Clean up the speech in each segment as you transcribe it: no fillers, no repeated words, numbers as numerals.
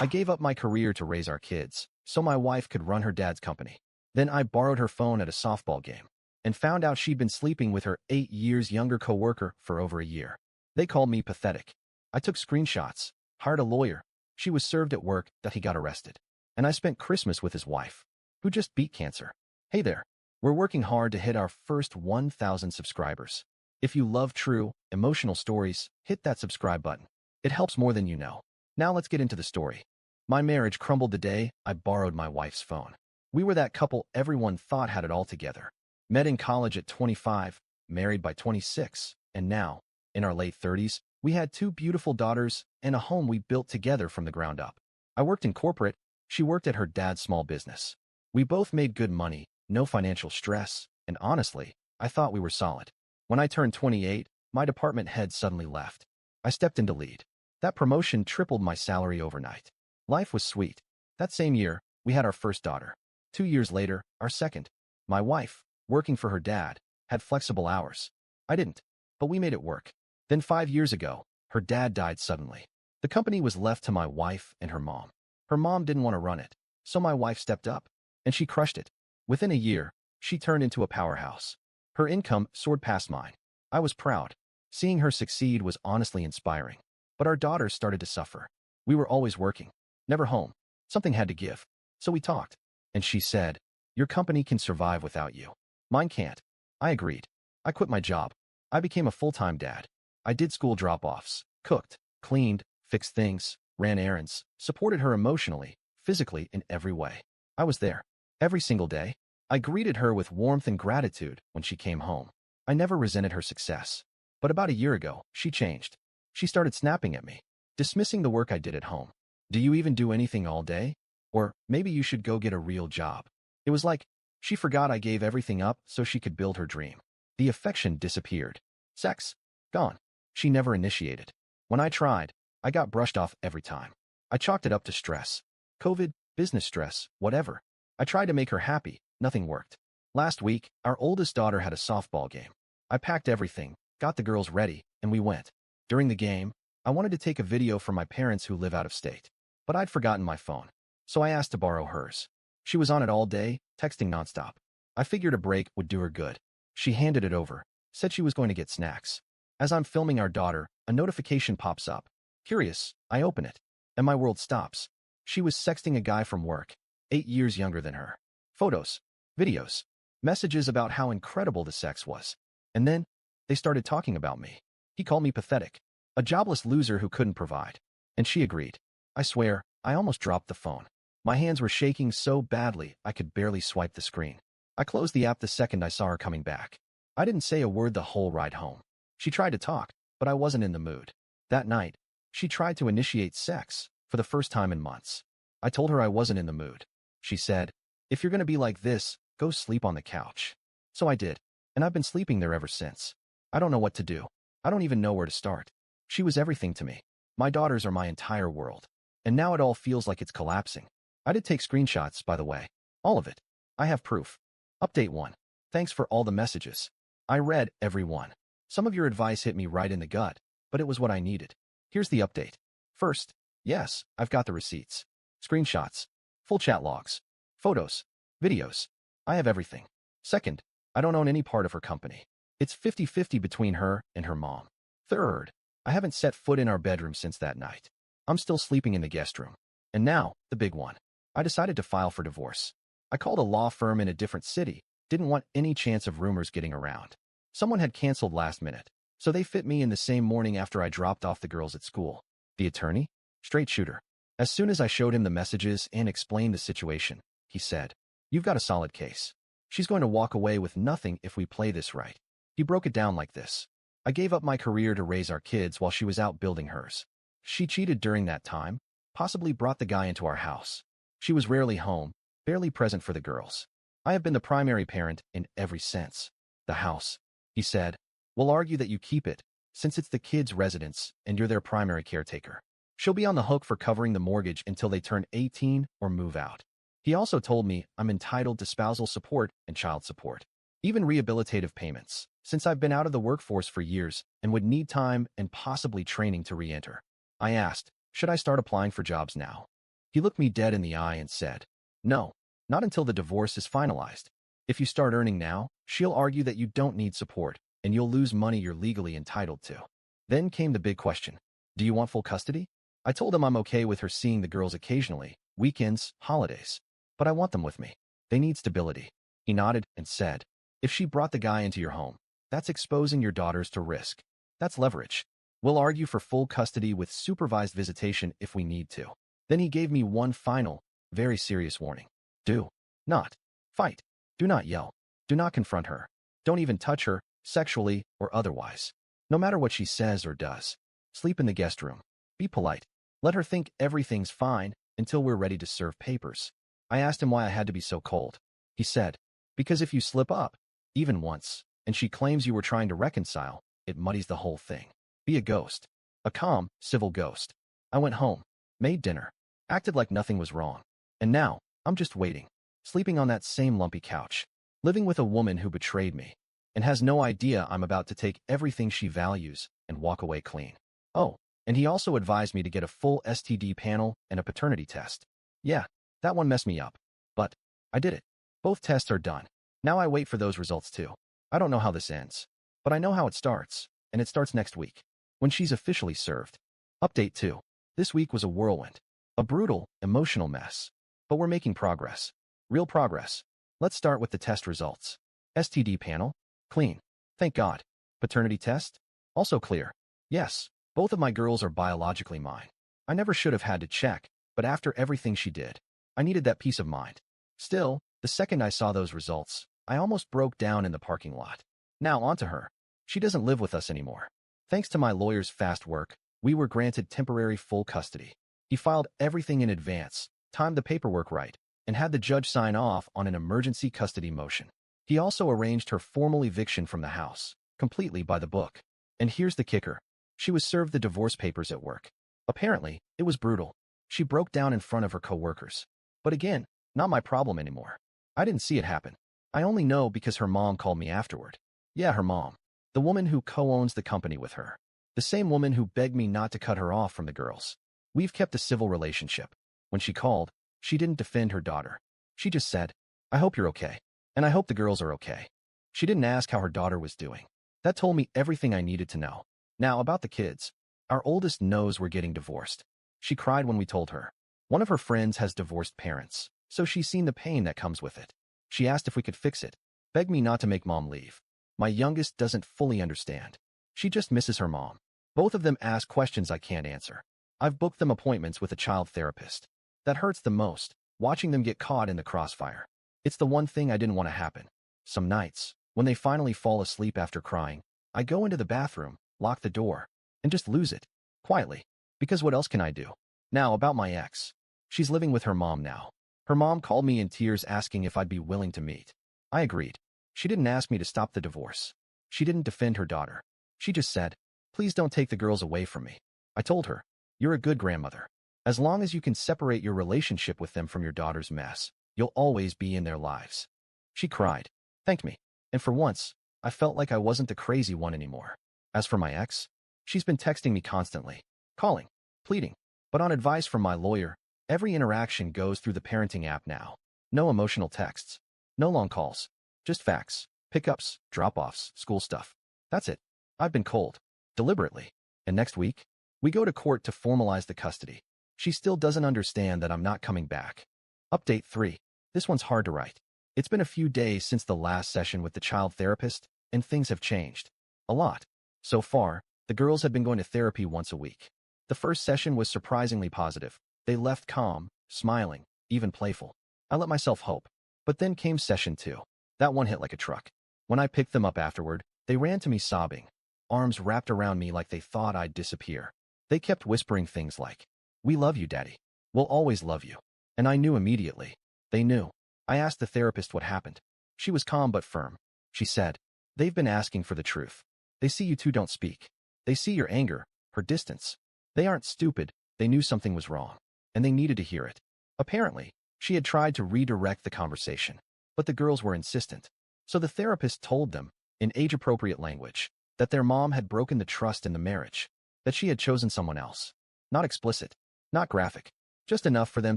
I gave up my career to raise our kids, so my wife could run her dad's company. Then I borrowed her phone at a softball game and found out she'd been sleeping with her 8 years younger coworker for over a year. They called me pathetic. I took screenshots, hired a lawyer. She was served at work that he got arrested. And I spent Christmas with his wife, who just beat cancer. Hey there. We're working hard to hit our first 1,000 subscribers. If you love true, emotional stories, hit that subscribe button. It helps more than you know. Now let's get into the story. My marriage crumbled the day I borrowed my wife's phone. We were that couple everyone thought had it all together. Met in college at 25, married by 26, and now, in our late 30s, we had 2 beautiful daughters and a home we built together from the ground up. I worked in corporate, she worked at her dad's small business. We both made good money, no financial stress, and honestly, I thought we were solid. When I turned 28, my department head suddenly left. I stepped in to lead. That promotion tripled my salary overnight. Life was sweet. That same year, we had our first daughter. 2 years later, our second. My wife, working for her dad, had flexible hours. I didn't, but we made it work. Then 5 years ago, her dad died suddenly. The company was left to my wife and her mom. Her mom didn't want to run it, so my wife stepped up, and she crushed it. Within a year, she turned into a powerhouse. Her income soared past mine. I was proud. Seeing her succeed was honestly inspiring. But our daughters started to suffer. We were always working, never home. Something had to give. So we talked. And she said, "Your company can survive without you. Mine can't." I agreed. I quit my job. I became a full-time dad. I did school drop-offs, cooked, cleaned, fixed things, ran errands, supported her emotionally, physically, in every way. I was there. Every single day. I greeted her with warmth and gratitude when she came home. I never resented her success. But about a year ago, she changed. She started snapping at me, dismissing the work I did at home. "Do you even do anything all day? Or maybe you should go get a real job." It was like she forgot I gave everything up so she could build her dream. The affection disappeared. Sex? Gone. She never initiated. When I tried, I got brushed off every time. I chalked it up to stress. COVID, business stress, whatever. I tried to make her happy. Nothing worked. Last week, our oldest daughter had a softball game. I packed everything, got the girls ready, and we went. During the game, I wanted to take a video for my parents who live out of state. But I'd forgotten my phone. So I asked to borrow hers. She was on it all day, texting nonstop. I figured a break would do her good. She handed it over, said she was going to get snacks. As I'm filming our daughter, a notification pops up. Curious, I open it, and my world stops. She was sexting a guy from work, 8 years younger than her. Photos, videos, messages about how incredible the sex was. And then, they started talking about me. He called me pathetic, a jobless loser who couldn't provide. And she agreed. I swear, I almost dropped the phone. My hands were shaking so badly I could barely swipe the screen. I closed the app the second I saw her coming back. I didn't say a word the whole ride home. She tried to talk, but I wasn't in the mood. That night, she tried to initiate sex for the first time in months. I told her I wasn't in the mood. She said, "If you're going to be like this, go sleep on the couch." So I did, and I've been sleeping there ever since. I don't know what to do. I don't even know where to start. She was everything to me. My daughters are my entire world. And now it all feels like it's collapsing. I did take screenshots, by the way. All of it. I have proof. Update 1. Thanks for all the messages. I read every one. Some of your advice hit me right in the gut, but it was what I needed. Here's the update. First, yes, I've got the receipts. Screenshots. Full chat logs. Photos. Videos. I have everything. Second, I don't own any part of her company. It's 50-50 between her and her mom. Third, I haven't set foot in our bedroom since that night. I'm still sleeping in the guest room. And now, the big one. I decided to file for divorce. I called a law firm in a different city, didn't want any chance of rumors getting around. Someone had canceled last minute, so they fit me in the same morning after I dropped off the girls at school. The attorney? Straight shooter. As soon as I showed him the messages and explained the situation, he said, "You've got a solid case. She's going to walk away with nothing if we play this right." He broke it down like this. "I gave up my career to raise our kids while she was out building hers. She cheated during that time, possibly brought the guy into our house. She was rarely home, barely present for the girls. I have been the primary parent in every sense. The house," he said, "will argue that you keep it, since it's the kids' residence and you're their primary caretaker. She'll be on the hook for covering the mortgage until they turn 18 or move out." He also told me I'm entitled to spousal support and child support, even rehabilitative payments, since I've been out of the workforce for years and would need time and possibly training to re-enter. I asked, should I start applying for jobs now? He looked me dead in the eye and said, "No, not until the divorce is finalized. If you start earning now, she'll argue that you don't need support, and you'll lose money you're legally entitled to." Then came the big question. Do you want full custody? I told him I'm okay with her seeing the girls occasionally, weekends, holidays. But I want them with me. They need stability. He nodded and said, if she brought the guy into your home, that's exposing your daughters to risk. That's leverage. We'll argue for full custody with supervised visitation if we need to. Then he gave me one final, very serious warning. Do not fight. Do not yell. Do not confront her. Don't even touch her, sexually or otherwise. No matter what she says or does. Sleep in the guest room. Be polite. Let her think everything's fine until we're ready to serve papers. I asked him why I had to be so cold. He said, because if you slip up, even once, and she claims you were trying to reconcile, it muddies the whole thing. Be a ghost. A calm, civil ghost. I went home, made dinner, acted like nothing was wrong. And now, I'm just waiting, sleeping on that same lumpy couch, living with a woman who betrayed me, and has no idea I'm about to take everything she values and walk away clean. Oh, and he also advised me to get a full STD panel and a paternity test. Yeah, that one messed me up. But I did it. Both tests are done. Now I wait for those results too. I don't know how this ends, but I know how it starts, and it starts next week, when she's officially served. Update 2. This week was a whirlwind. A brutal, emotional mess. But we're making progress. Real progress. Let's start with the test results. STD panel? Clean. Thank God. Paternity test? Also clear. Yes, both of my girls are biologically mine. I never should have had to check, but after everything she did, I needed that peace of mind. Still, the second I saw those results, I almost broke down in the parking lot. Now on to her. She doesn't live with us anymore. Thanks to my lawyer's fast work, we were granted temporary full custody. He filed everything in advance, timed the paperwork right, and had the judge sign off on an emergency custody motion. He also arranged her formal eviction from the house, completely by the book. And here's the kicker. She was served the divorce papers at work. Apparently, it was brutal. She broke down in front of her coworkers. But again, not my problem anymore. I didn't see it happen. I only know because her mom called me afterward. Yeah, her mom. The woman who co-owns the company with her. The same woman who begged me not to cut her off from the girls. We've kept a civil relationship. When she called, she didn't defend her daughter. She just said, I hope you're okay. And I hope the girls are okay. She didn't ask how her daughter was doing. That told me everything I needed to know. Now, about the kids. Our oldest knows we're getting divorced. She cried when we told her. One of her friends has divorced parents, so she's seen the pain that comes with it. She asked if we could fix it, begged me not to make mom leave. My youngest doesn't fully understand. She just misses her mom. Both of them ask questions I can't answer. I've booked them appointments with a child therapist. That hurts the most, watching them get caught in the crossfire. It's the one thing I didn't want to happen. Some nights, when they finally fall asleep after crying, I go into the bathroom, lock the door, and just lose it. Quietly. Because what else can I do? Now, about my ex. She's living with her mom now. Her mom called me in tears asking if I'd be willing to meet. I agreed. She didn't ask me to stop the divorce. She didn't defend her daughter. She just said, please don't take the girls away from me. I told her, you're a good grandmother. As long as you can separate your relationship with them from your daughter's mess, you'll always be in their lives. She cried, thanked me, and for once, I felt like I wasn't the crazy one anymore. As for my ex, she's been texting me constantly, calling, pleading, but on advice from my lawyer, every interaction goes through the parenting app now. No emotional texts, no long calls, just facts, pickups, drop-offs, school stuff. That's it. I've been cold, deliberately, and next week, we go to court to formalize the custody. She still doesn't understand that I'm not coming back. Update 3. This one's hard to write. It's been a few days since the last session with the child therapist, and things have changed. A lot. So far, the girls had been going to therapy once a week. The first session was surprisingly positive. They left calm, smiling, even playful. I let myself hope. But then came session 2. That one hit like a truck. When I picked them up afterward, they ran to me sobbing, arms wrapped around me like they thought I'd disappear. They kept whispering things like, we love you, Daddy. We'll always love you. And I knew immediately. They knew. I asked the therapist what happened. She was calm but firm. She said, they've been asking for the truth. They see you two don't speak. They see your anger, her distance. They aren't stupid. They knew something was wrong. And they needed to hear it. Apparently, she had tried to redirect the conversation. But the girls were insistent. So the therapist told them, in age-appropriate language, that their mom had broken the trust in the marriage. That she had chosen someone else. Not explicit. Not graphic. Just enough for them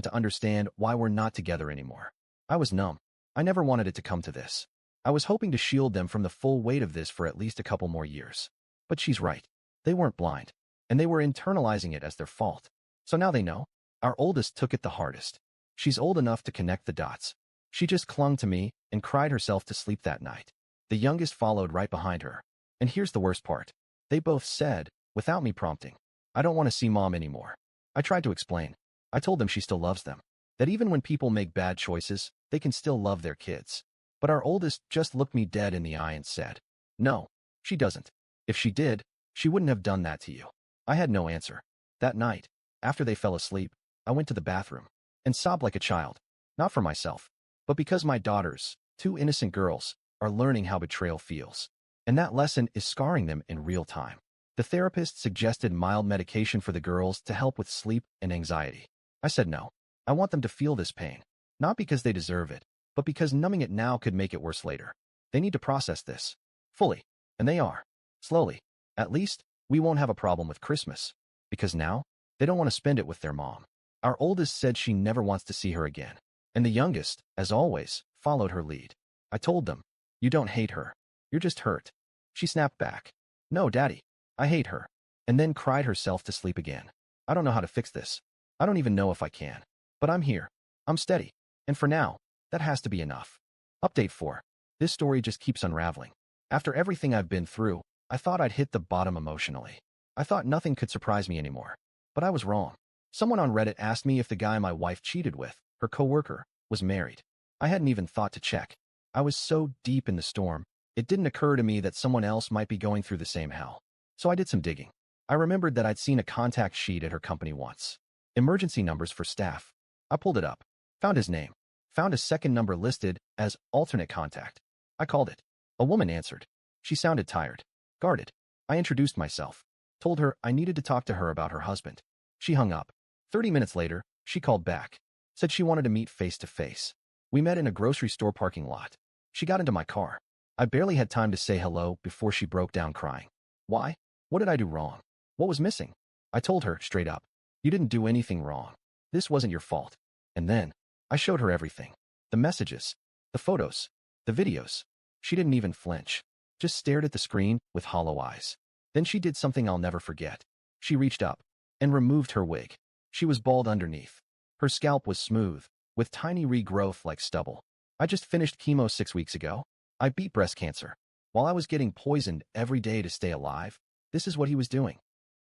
to understand why we're not together anymore. I was numb. I never wanted it to come to this. I was hoping to shield them from the full weight of this for at least a couple more years. But she's right. They weren't blind, and they were internalizing it as their fault. So now they know. Our oldest took it the hardest. She's old enough to connect the dots. She just clung to me and cried herself to sleep that night. The youngest followed right behind her. And here's the worst part. They both said, without me prompting, I don't want to see mom anymore. I tried to explain. I told them she still loves them. That even when people make bad choices, they can still love their kids. But our oldest just looked me dead in the eye and said, no, she doesn't. If she did, she wouldn't have done that to you. I had no answer. That night, after they fell asleep, I went to the bathroom and sobbed like a child. Not for myself, but because my daughters, two innocent girls, are learning how betrayal feels. And that lesson is scarring them in real time. The therapist suggested mild medication for the girls to help with sleep and anxiety. I said no. I want them to feel this pain. Not because they deserve it, but because numbing it now could make it worse later. They need to process this. Fully. And they are. Slowly. At least, we won't have a problem with Christmas. Because now, they don't want to spend it with their mom. Our oldest said she never wants to see her again. And the youngest, as always, followed her lead. I told them, you don't hate her. You're just hurt. She snapped back. No, Daddy. I hate her. And then cried herself to sleep again. I don't know how to fix this. I don't even know if I can. But I'm here. I'm steady. And for now, that has to be enough. Update 4. This story just keeps unraveling. After everything I've been through, I thought I'd hit the bottom emotionally. I thought nothing could surprise me anymore. But I was wrong. Someone on Reddit asked me if the guy my wife cheated with, her coworker, was married. I hadn't even thought to check. I was so deep in the storm, it didn't occur to me that someone else might be going through the same hell. So I did some digging. I remembered that I'd seen a contact sheet at her company once. Emergency numbers for staff. I pulled it up. Found his name. Found a second number listed as alternate contact. I called it. A woman answered. She sounded tired. Guarded. I introduced myself. Told her I needed to talk to her about her husband. She hung up. 30 minutes later, she called back. Said she wanted to meet face to face. We met in a grocery store parking lot. She got into my car. I barely had time to say hello before she broke down crying. Why? What did I do wrong? What was missing? I told her straight up. You didn't do anything wrong. This wasn't your fault. And then, I showed her everything. The messages, the photos, the videos. She didn't even flinch. Just stared at the screen with hollow eyes. Then she did something I'll never forget. She reached up and removed her wig. She was bald underneath. Her scalp was smooth, with tiny regrowth like stubble. I just finished chemo 6 weeks ago. I beat breast cancer. While I was getting poisoned every day to stay alive, this is what he was doing.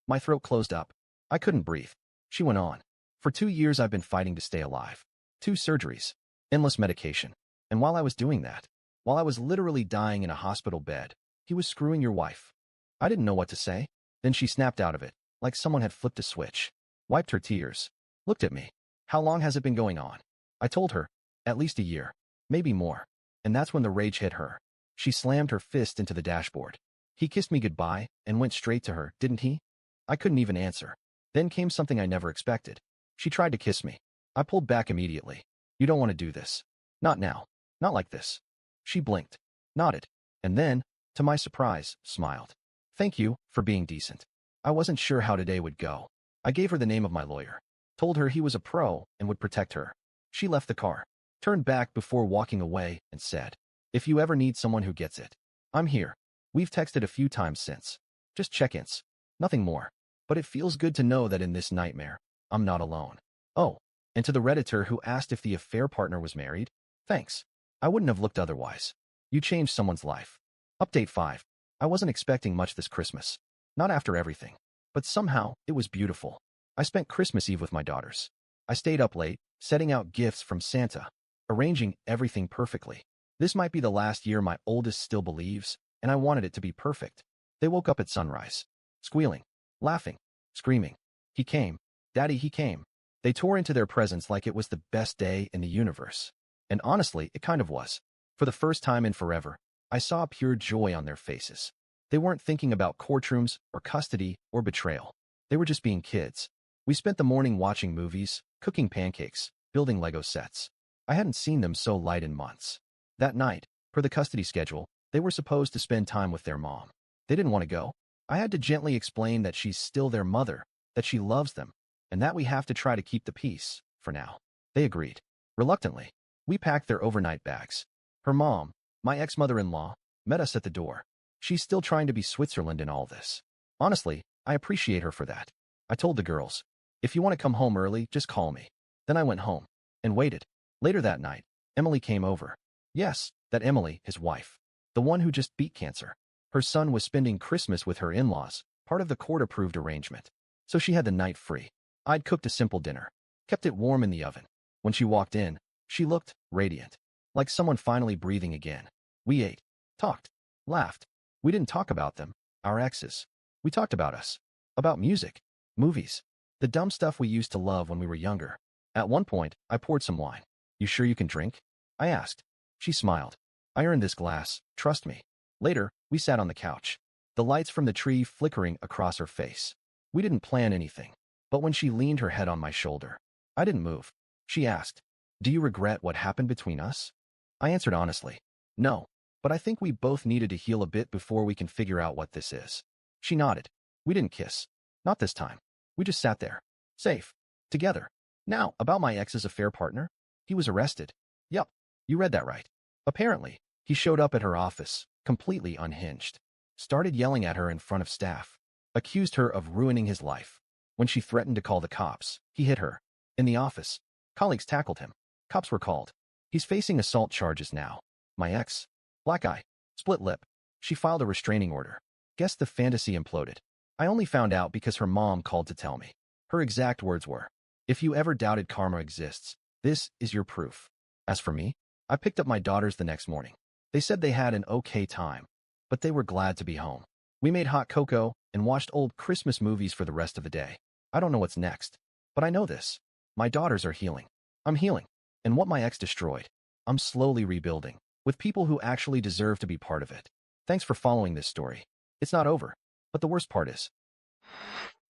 My throat closed up. I couldn't breathe. She went on. For 2 years I've been fighting to stay alive. 2 surgeries. Endless medication. And while I was doing that, while I was literally dying in a hospital bed, he was screwing your wife. I didn't know what to say. Then she snapped out of it, like someone had flipped a switch. Wiped her tears. Looked at me. How long has it been going on? I told her. At least a year. Maybe more. And that's when the rage hit her. She slammed her fist into the dashboard. He kissed me goodbye and went straight to her, didn't he? I couldn't even answer. Then came something I never expected. She tried to kiss me. I pulled back immediately. You don't want to do this. Not now. Not like this. She blinked, nodded, and then, to my surprise, smiled. Thank you for being decent. I wasn't sure how today would go. I gave her the name of my lawyer. Told her he was a pro and would protect her. She left the car, turned back before walking away, and said, if you ever need someone who gets it, I'm here. We've texted a few times since. Just check-ins. Nothing more. But it feels good to know that in this nightmare, I'm not alone. Oh, and to the Redditor who asked if the affair partner was married, thanks. I wouldn't have looked otherwise. You changed someone's life. Update 5. I wasn't expecting much this Christmas. Not after everything. But somehow, it was beautiful. I spent Christmas Eve with my daughters. I stayed up late, setting out gifts from Santa, arranging everything perfectly. This might be the last year my oldest still believes, and I wanted it to be perfect. They woke up at sunrise, squealing, laughing, screaming. He came. Daddy, he came. They tore into their presents like it was the best day in the universe. And honestly, it kind of was. For the first time in forever, I saw pure joy on their faces. They weren't thinking about courtrooms or custody or betrayal. They were just being kids. We spent the morning watching movies, cooking pancakes, building Lego sets. I hadn't seen them so light in months. That night, per the custody schedule, they were supposed to spend time with their mom. They didn't want to go. I had to gently explain that she's still their mother, that she loves them, and that we have to try to keep the peace, for now. They agreed. Reluctantly, we packed their overnight bags. Her mom, my ex-mother-in-law, met us at the door. She's still trying to be Switzerland in all this. Honestly, I appreciate her for that. I told the girls, if you want to come home early, just call me. Then I went home and waited. Later that night, Emily came over. Yes, that Emily, his wife. The one who just beat cancer. Her son was spending Christmas with her in-laws, part of the court-approved arrangement. So she had the night free. I'd cooked a simple dinner, kept it warm in the oven. When she walked in, she looked radiant, like someone finally breathing again. We ate, talked, laughed. We didn't talk about them, our exes. We talked about us, about music, movies, the dumb stuff we used to love when we were younger. At one point, I poured some wine. You sure you can drink? I asked. She smiled. I earned this glass, trust me. Later, we sat on the couch, the lights from the tree flickering across her face. We didn't plan anything, but when she leaned her head on my shoulder, I didn't move. She asked, do you regret what happened between us? I answered honestly, no, but I think we both needed to heal a bit before we can figure out what this is. She nodded. We didn't kiss. Not this time. We just sat there, safe, together. Now, about my ex's affair partner? He was arrested. Yup, you read that right. Apparently, he showed up at her office, completely unhinged. Started yelling at her in front of staff. Accused her of ruining his life. When she threatened to call the cops, he hit her. In the office, colleagues tackled him. Cops were called. He's facing assault charges now. My ex, black eye, split lip. She filed a restraining order. Guess the fantasy imploded. I only found out because her mom called to tell me. Her exact words were, if you ever doubted karma exists, this is your proof. As for me, I picked up my daughters the next morning. They said they had an okay time, but they were glad to be home. We made hot cocoa and watched old Christmas movies for the rest of the day. I don't know what's next, but I know this. My daughters are healing. I'm healing. And what my ex destroyed, I'm slowly rebuilding, with people who actually deserve to be part of it. Thanks for following this story. It's not over, but the worst part is.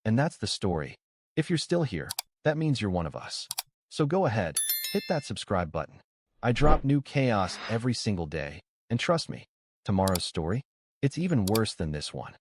And that's the story. If you're still here, that means you're one of us. So go ahead, hit that subscribe button. I drop new chaos every single day, and trust me, tomorrow's story, it's even worse than this one.